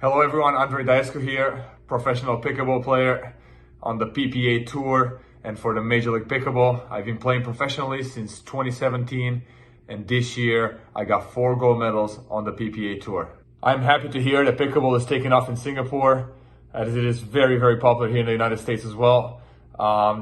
Hello everyone, Andrei Daescu here, professional pickleball player on the PPA Tour and for the Major League Pickleball. I've been playing professionally since 2017 and this year I got 4 gold medals on the PPA Tour. I'm happy to hear that pickleball is taking off in Singapore as it is very popular here in the United States as well.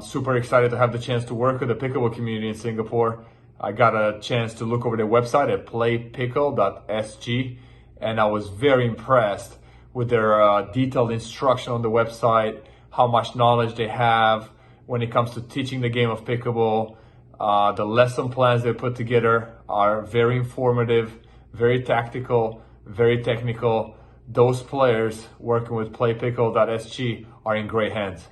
Super excited to have the chance to work with the pickleball community in Singapore. I got a chance to look over their website at playpickle.sg and I was very impressed with their detailed instruction on the website, how much knowledge they have when it comes to teaching the game of pickleball. The lesson plans they put together are very informative, very tactical, very technical. Those players working with playpickle.sg are in great hands.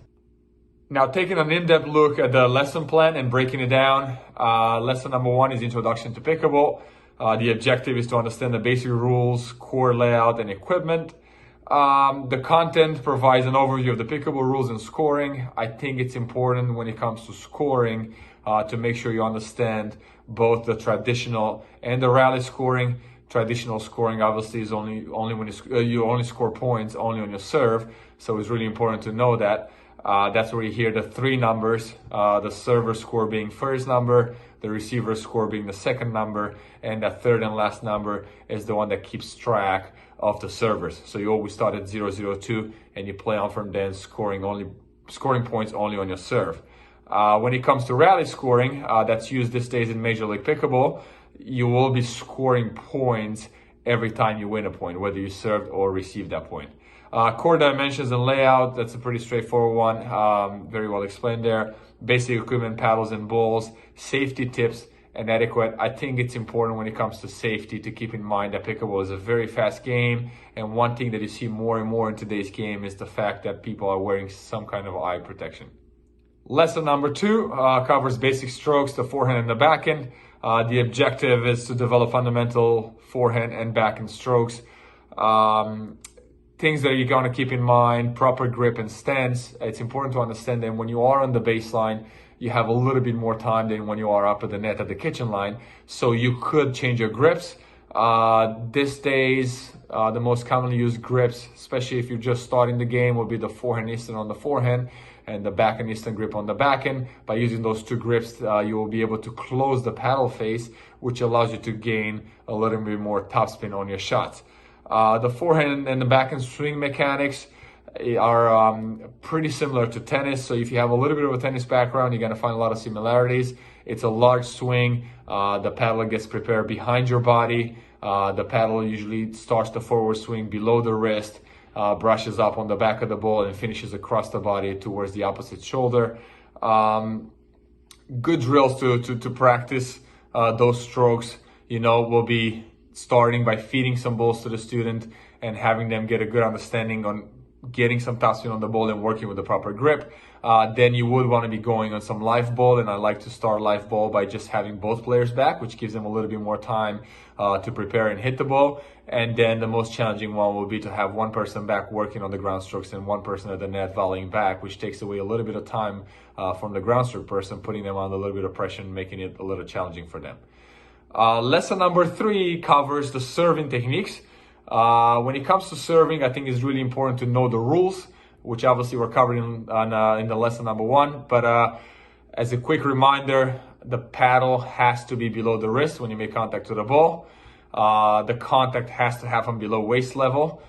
Now, taking an in-depth look at the lesson plan and breaking it down, lesson number 1 is Introduction to Pickleball. The objective is to understand the basic rules, core layout, and equipment. The content provides an overview of the pickleball rules and scoring. I think it's important when it comes to scoring to make sure you understand both the traditional and the rally scoring. Traditional scoring obviously is only when you only score points only on your serve, so it's really important to know that. That's where you hear the 3 numbers, the server score being first number, the receiver score being the second number, and that third and last number is the one that keeps track of the servers. So you always start at 0-0-2 and you play on from then, scoring points only on your serve. When it comes to rally scoring, that's used these days in Major League Pickleball, you will be scoring points every time you win a point, whether you served or received that point. Core dimensions and layout, that's a pretty straightforward one, very well explained there. Basic equipment, paddles and balls, safety tips and etiquette. I think it's important when it comes to safety to keep in mind that pickleball is a very fast game, and one thing that you see more and more in today's game is the fact that people are wearing some kind of eye protection. Lesson number 2 covers basic strokes, the forehand and the backhand. The objective is to develop fundamental forehand and backhand strokes. Things that you're going to keep in mind: proper grip and stance. It's important to understand that when you are on the baseline, you have a little bit more time than when you are up at the net at the kitchen line. So you could change your grips. These days, the most commonly used grips, especially if you're just starting the game, will be the forehand Eastern on the forehand and the backhand Eastern grip on the backhand. By using those 2 grips, you will be able to close the paddle face, which allows you to gain a little bit more topspin on your shots. The forehand and the backhand swing mechanics are pretty similar to tennis. So if you have a little bit of a tennis background, you're going to find a lot of similarities. It's a large swing. The paddle gets prepared behind your body. The paddle usually starts the forward swing below the wrist, brushes up on the back of the ball and finishes across the body towards the opposite shoulder. Good drills to practice those strokes, will be starting by feeding some balls to the student and having them get a good understanding on getting some topspin on the ball and working with the proper grip. Then you would want to be going on some live ball, and I like to start live ball by just having both players back, which gives them a little bit more time to prepare and hit the ball. And then the most challenging one will be to have one person back working on the ground strokes and one person at the net volleying back, which takes away a little bit of time from the ground stroke person, putting them on a little bit of pressure and making it a little challenging for them. Lesson number 3 covers the serving techniques. When it comes to serving, I think it's really important to know the rules, which obviously we're covering in the lesson number 1. But as a quick reminder, the paddle has to be below the wrist when you make contact with the ball. The contact has to happen below waist level.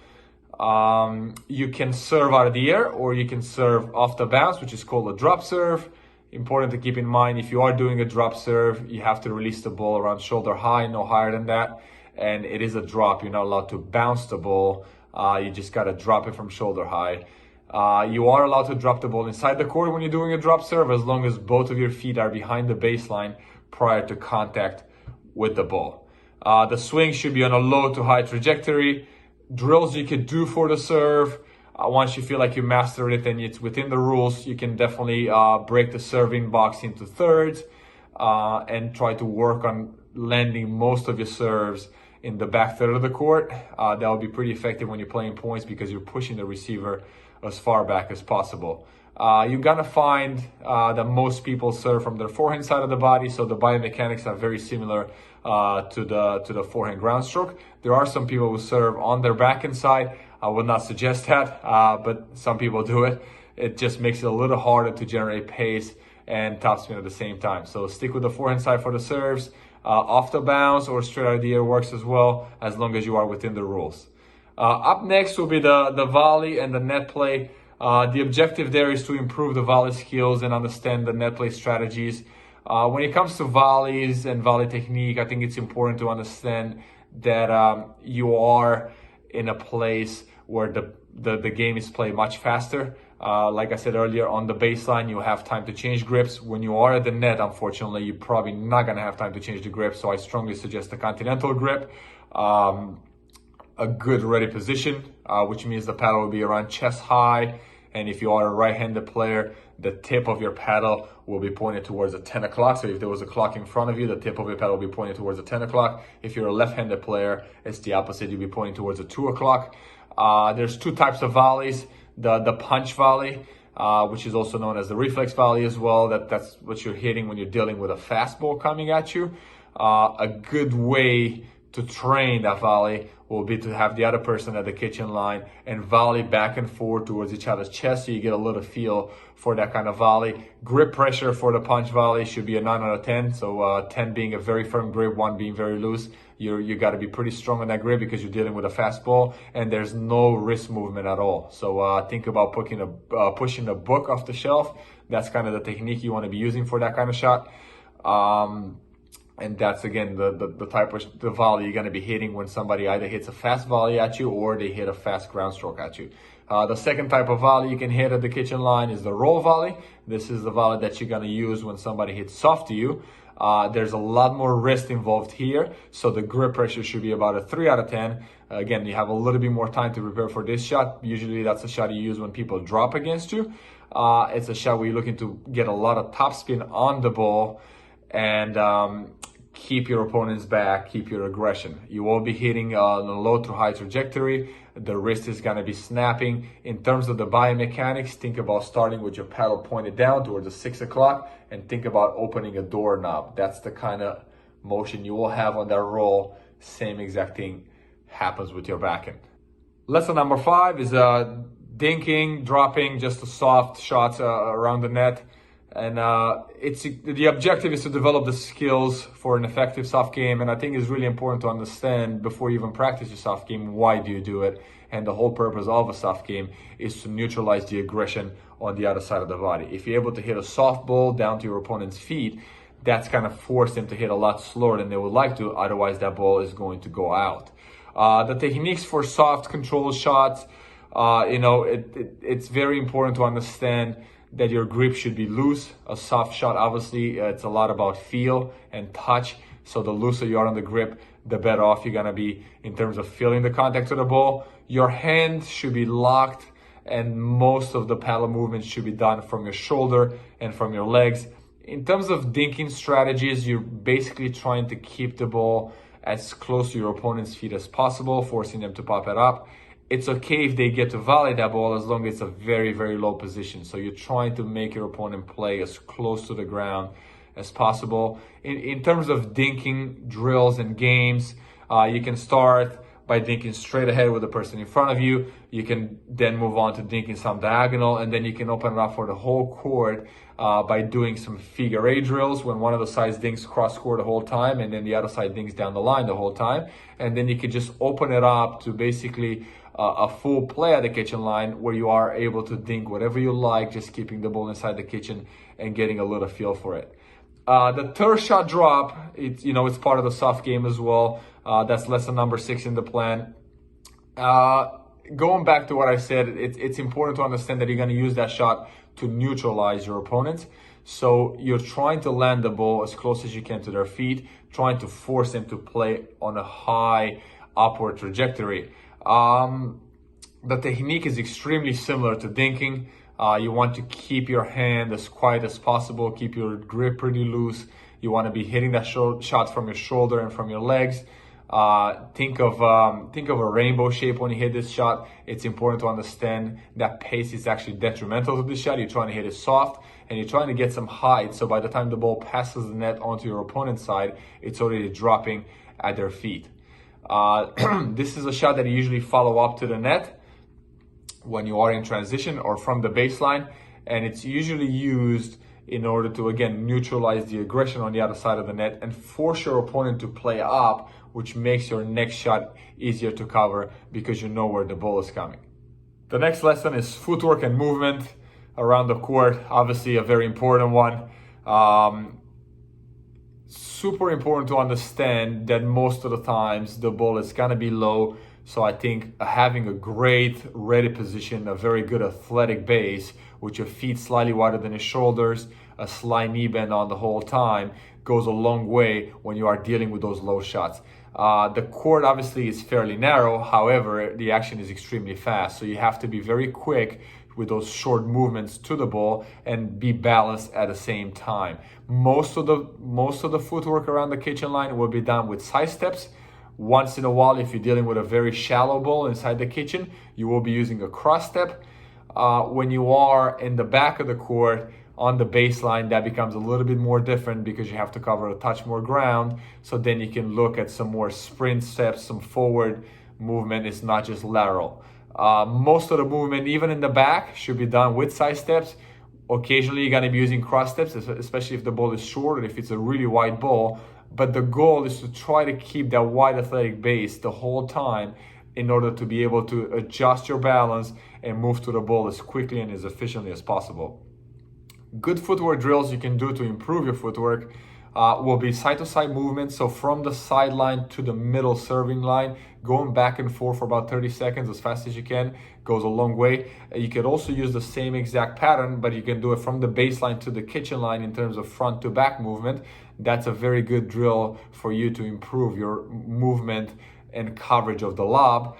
You can serve out of the air or you can serve off the bounce, which is called a drop serve. Important to keep in mind, if you are doing a drop serve, you have to release the ball around shoulder high, no higher than that. And it is a drop. You're not allowed to bounce the ball. You just got to drop it from shoulder high. You are allowed to drop the ball inside the court when you're doing a drop serve, as long as both of your feet are behind the baseline prior to contact with the ball. The swing should be on a low to high trajectory. Drills you could do for the serve. Once you feel like you mastered it and it's within the rules, you can definitely break the serving box into thirds and try to work on landing most of your serves in the back third of the court. That will be pretty effective when you're playing points because you're pushing the receiver as far back as possible. You're gonna find that most people serve from their forehand side of the body, so the biomechanics are very similar to the forehand ground stroke. There are some people who serve on their backhand side. I would not suggest that, but some people do it. It just makes it a little harder to generate pace and topspin at the same time. So stick with the forehand side for the serves. Off the bounce or straight out of the air works as well, as long as you are within the rules. Up next will be the volley and the net play. The objective there is to improve the volley skills and understand the net play strategies. When it comes to volleys and volley technique, I think it's important to understand that you are in a place where the game is played much faster. Like I said earlier, on the baseline, you have time to change grips. When you are at the net, unfortunately, you're probably not going to have time to change the grip. So I strongly suggest a continental grip, a good ready position, which means the paddle will be around chest high. And if you are a right-handed player, the tip of your paddle will be pointed towards the 10 o'clock. So if there was a clock in front of you, the tip of your paddle will be pointed towards the 10 o'clock. If you're a left-handed player, it's the opposite. You'll be pointing towards the 2 o'clock. There's two types of volleys. The punch volley, which is also known as the reflex volley as well. That's what you're hitting when you're dealing with a fastball coming at you. A good way to train that volley will be to have the other person at the kitchen line and volley back and forth towards each other's chest, so you get a little feel for that kind of volley. Grip pressure for the punch volley should be a 9 out of 10. So 10 being a very firm grip, 1 being very loose. You got to be pretty strong on that grip because you're dealing with a fastball and there's no wrist movement at all. So think about pushing a book off the shelf. That's kind of the technique you want to be using for that kind of shot. And that's, again, the type of the volley you're going to be hitting when somebody either hits a fast volley at you or they hit a fast ground stroke at you. The second type of volley you can hit at the kitchen line is the roll volley. This is the volley that you're going to use when somebody hits soft to you. There's a lot more wrist involved here, so the grip pressure should be about a 3 out of 10. Again, you have a little bit more time to prepare for this shot. Usually that's a shot you use when people drop against you. It's a shot where you're looking to get a lot of topspin on the ball and keep your opponents back, keep your aggression. You will be hitting on a low to high trajectory. The wrist is going to be snapping. In terms of the biomechanics, think about starting with your paddle pointed down towards the 6 o'clock and think about opening a doorknob. That's the kind of motion you will have on that roll. Same exact thing happens with your backhand. Lesson number 5 is dinking, dropping just the soft shots around the net. And the objective is to develop the skills for an effective soft game. And I think it's really important to understand before you even practice your soft game, why do you do it? And the whole purpose of a soft game is to neutralize the aggression on the other side of the body. If you're able to hit a soft ball down to your opponent's feet, that's kind of forced them to hit a lot slower than they would like to. Otherwise, that ball is going to go out. The techniques for soft control shots, it's very important to understand that your grip should be loose. A soft shot, obviously, it's a lot about feel and touch. So the looser you are on the grip, the better off you're gonna be in terms of feeling the contact of the ball. Your hand should be locked and most of the paddle movements should be done from your shoulder and from your legs. In terms of dinking strategies, you're basically trying to keep the ball as close to your opponent's feet as possible, forcing them to pop it up. It's okay if they get to volley that ball as long as it's a very, very low position. So you're trying to make your opponent play as close to the ground as possible. In terms of dinking drills and games, you can start by dinking straight ahead with the person in front of you. You can then move on to dinking some diagonal, and then you can open it up for the whole court by doing some figure 8 drills when one of the sides dinks cross court the whole time and then the other side dinks down the line the whole time. And then you can just open it up to basically a full play at the kitchen line where you are able to dink whatever you like, just keeping the ball inside the kitchen and getting a little feel for it. The third shot drop, it's part of the soft game as well. That's lesson number 6 in the plan. Going back to what I said, it's important to understand that you're going to use that shot to neutralize your opponent. So you're trying to land the ball as close as you can to their feet, trying to force them to play on a high upward trajectory. The technique is extremely similar to dinking. You want to keep your hand as quiet as possible, keep your grip pretty loose. You want to be hitting that shot from your shoulder and from your legs. Think of a rainbow shape when you hit this shot. It's important to understand that pace is actually detrimental to this shot. You're trying to hit it soft and you're trying to get some height. So by the time the ball passes the net onto your opponent's side, it's already dropping at their feet. This is a shot that you usually follow up to the net. when you are in transition or from the baseline, and it's usually used in order to, again, neutralize the aggression on the other side of the net and force your opponent to play up, which makes your next shot easier to cover because you know where the ball is coming. The next lesson is footwork and movement around the court. Obviously a very important one. Super important to understand that most of the times the ball is gonna be low. So I think having a great ready position, a very good athletic base with your feet slightly wider than your shoulders, a slight knee bend on the whole time goes a long way when you are dealing with those low shots. The court obviously is fairly narrow, however, the action is extremely fast. So you have to be very quick with those short movements to the ball and be balanced at the same time. Most of the footwork around the kitchen line will be done with side steps. Once in a while, if you're dealing with a very shallow ball inside the kitchen, you will be using a cross step. When you are in the back of the court on the baseline, that becomes a little bit more different because you have to cover a touch more ground. So then you can look at some more sprint steps, some forward movement. It's not just lateral. Most of the movement, even in the back, should be done with side steps. Occasionally, you're going to be using cross steps, especially if the ball is short or if it's a really wide ball. But the goal is to try to keep that wide athletic base the whole time in order to be able to adjust your balance and move to the ball as quickly and as efficiently as possible. Good footwork drills you can do to improve your footwork will be side-to-side movements. So from the sideline to the middle serving line, going back and forth for about 30 seconds as fast as you can goes a long way. You could also use the same exact pattern, but you can do it from the baseline to the kitchen line in terms of front to back movement. That's a very good drill for you to improve your movement and coverage of the lob.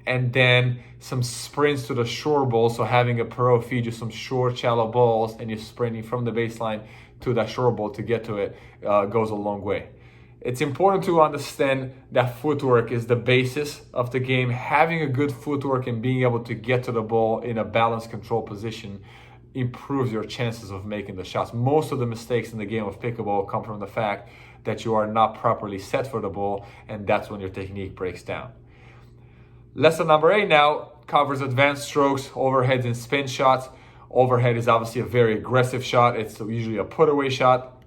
And then some sprints to the short ball. So having a pro feed you some short, shallow balls and you're sprinting from the baseline to that short ball to get to it goes a long way. It's important to understand that footwork is the basis of the game. Having a good footwork and being able to get to the ball in a balanced control position improves your chances of making the shots. Most of the mistakes in the game of pickleball come from the fact that you are not properly set for the ball, and that's when your technique breaks down. Lesson number 8 now covers advanced strokes, overheads, and spin shots. Overhead is obviously a very aggressive shot. It's usually a put-away shot.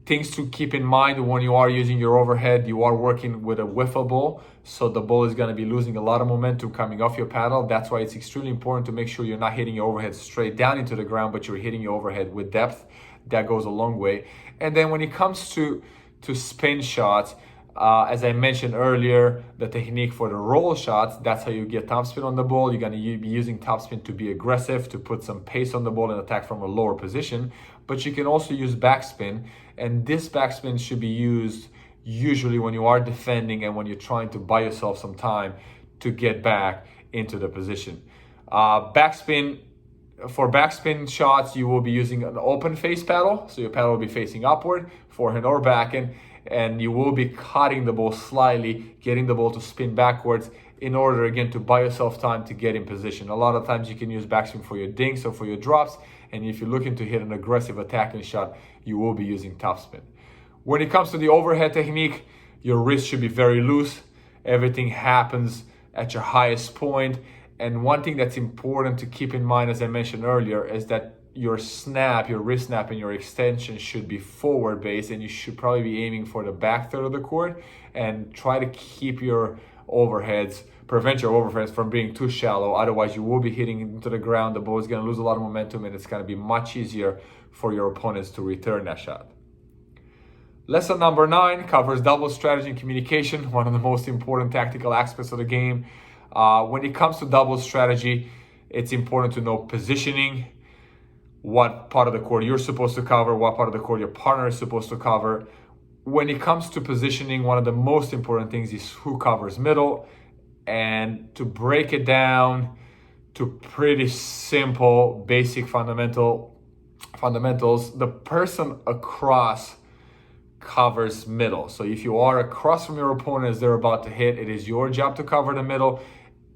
Things to keep in mind when you are using your overhead, you are working with a wiffle ball, so the ball is going to be losing a lot of momentum coming off your paddle. That's why it's extremely important to make sure you're not hitting your overhead straight down into the ground, but you're hitting your overhead with depth. That goes a long way. And then when it comes to spin shots, as I mentioned earlier, the technique for the roll shots, that's how you get topspin on the ball. You're going to be using topspin to be aggressive, to put some pace on the ball and attack from a lower position. But you can also use backspin, and this backspin should be used usually when you are defending and when you're trying to buy yourself some time to get back into the position. For backspin shots, you will be using an open face paddle. So your paddle will be facing upward, forehand or backhand, and you will be cutting the ball slightly, getting the ball to spin backwards in order, again, to buy yourself time to get in position. A lot of times you can use backspin for your dinks or for your drops, and if you're looking to hit an aggressive attacking shot, you will be using topspin. When it comes to the overhead technique, your wrist should be very loose. Everything happens at your highest point. And one thing that's important to keep in mind, as I mentioned earlier, is that your snap, your wrist snap, and your extension should be forward based, and you should probably be aiming for the back third of the court and try to keep your overheads, prevent your overheads from being too shallow. Otherwise, you will be hitting into the ground. The ball is going to lose a lot of momentum, and it's going to be much easier for your opponents to return that shot. Lesson number 9 covers double strategy and communication, one of the most important tactical aspects of the game. When it comes to double strategy, it's important to know positioning, what part of the court you're supposed to cover, what part of the court your partner is supposed to cover. When it comes to positioning, one of the most important things is who covers middle. And to break it down to pretty simple, basic fundamentals, the person across covers middle. So if you are across from your opponent as they're about to hit, it is your job to cover the middle.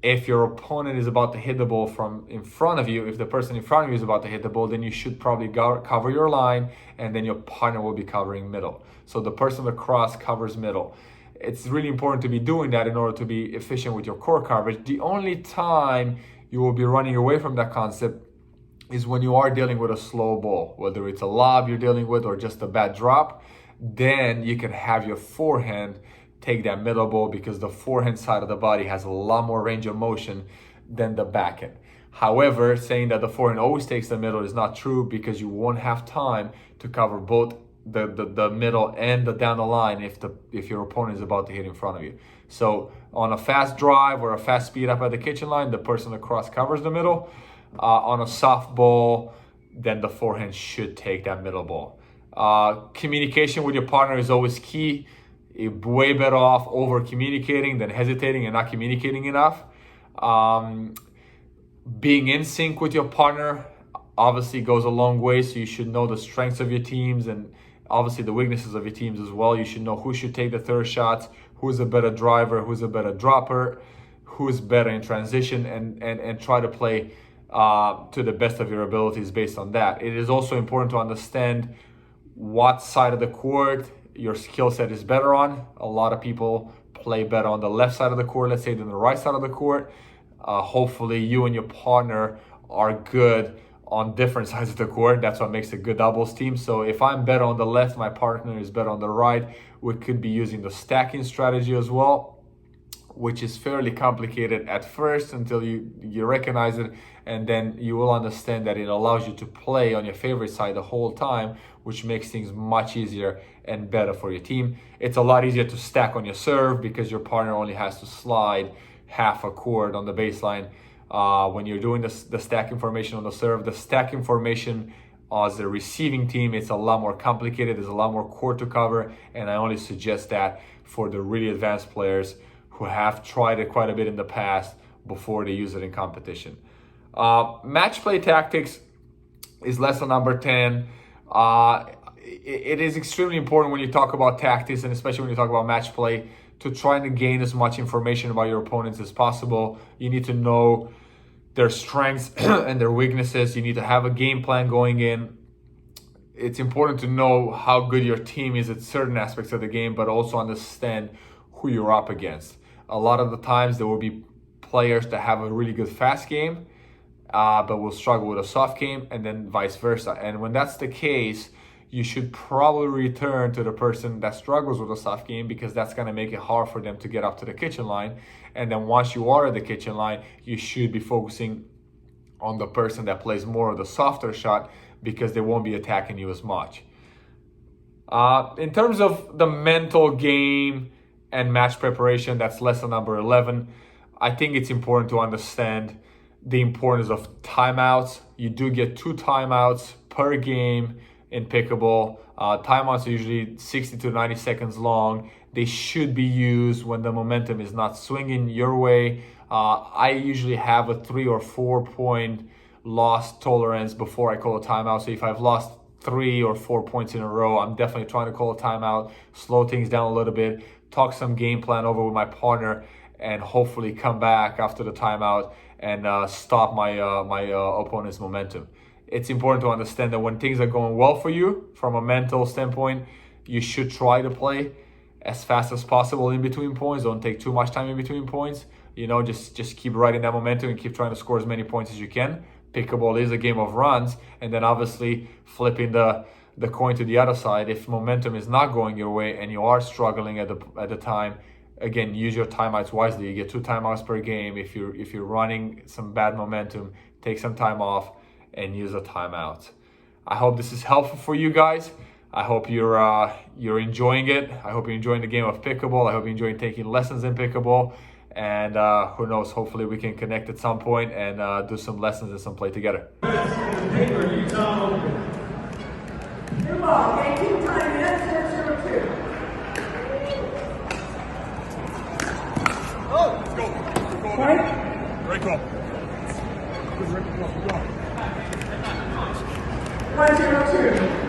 If your opponent is about to hit the ball from in front of you, if the person in front of you is about to hit the ball, then you should probably cover your line, and then your partner will be covering middle. So the person across covers middle. It's really important to be doing that in order to be efficient with your core coverage. The only time you will be running away from that concept is when you are dealing with a slow ball, whether it's a lob you're dealing with or just a bad drop. Then you can have your forehand take that middle ball, because the forehand side of the body has a lot more range of motion than the backhand. However, saying that the forehand always takes the middle is not true, because you won't have time to cover both the middle and the down the line if your opponent is about to hit in front of you. So on a fast drive or a fast speed up at the kitchen line, the person across covers the middle. On a soft ball, then the forehand should take that middle ball. Communication with your partner is always key. You're way better off over communicating than hesitating and not communicating enough. Being in sync with your partner obviously goes a long way, so you should know the strengths of your teams and obviously the weaknesses of your teams as well. You should know who should take the third shots, who's a better driver, who's a better dropper, who's better in transition, and try to play to the best of your abilities based on that. It is also important to understand what side of the court your skill set is better on. A lot of people play better on the left side of the court, let's say, than the right side of the court. Hopefully you and your partner are good on different sides of the court. That's what makes a good doubles team. So if I'm better on the left, my partner is better on the right. We could be using the stacking strategy as well, which is fairly complicated at first until you recognize it, and then you will understand that it allows you to play on your favorite side the whole time, which makes things much easier and better for your team. It's a lot easier to stack on your serve because your partner only has to slide half a court on the baseline. When you're doing the stacking formation on the serve, the stacking formation as a receiving team, it's a lot more complicated. There's a lot more court to cover, and I only suggest that for the really advanced players who have tried it quite a bit in the past before they use it in competition. Match play tactics is lesson number 10. It is extremely important when you talk about tactics, and especially when you talk about match play, to try and gain as much information about your opponents as possible. You need to know their strengths and their weaknesses. You need to have a game plan going in. It's important to know how good your team is at certain aspects of the game, but also understand who you're up against. A lot of the times there will be players that have a really good fast game, but will struggle with a soft game, and then vice versa. And when that's the case, you should probably return to the person that struggles with a soft game, because that's going to make it hard for them to get up to the kitchen line. And then once you are at the kitchen line, you should be focusing on the person that plays more of the softer shot, because they won't be attacking you as much. In terms of the mental game and match preparation, that's lesson number 11. I think it's important to understand the importance of timeouts. You do get 2 timeouts per game in pickleball. Timeouts are usually 60 to 90 seconds long. They should be used when the momentum is not swinging your way. I usually have a 3 or 4 point loss tolerance before I call a timeout. So if I've lost 3 or 4 points in a row, I'm definitely trying to call a timeout, slow things down a little bit, talk some game plan over with my partner, and hopefully come back after the timeout and stop my opponent's momentum. It's important to understand that when things are going well for you from a mental standpoint, you should try to play as fast as possible in between points. Don't take too much time in between points. You know, just keep riding that momentum and keep trying to score as many points as you can. Pickleball is a game of runs, and then obviously flipping the coin to the other side. If momentum is not going your way and you are struggling at the time, again, use your timeouts wisely. You get 2 timeouts per game. If you're running some bad momentum, take some time off and use a timeout. I hope this is helpful for you guys. I hope you're enjoying it. I hope you're enjoying the game of pickleball. I hope you're enjoying taking lessons in pickleball. And who knows, hopefully we can connect at some point and do some lessons and some play together. Great call. 102.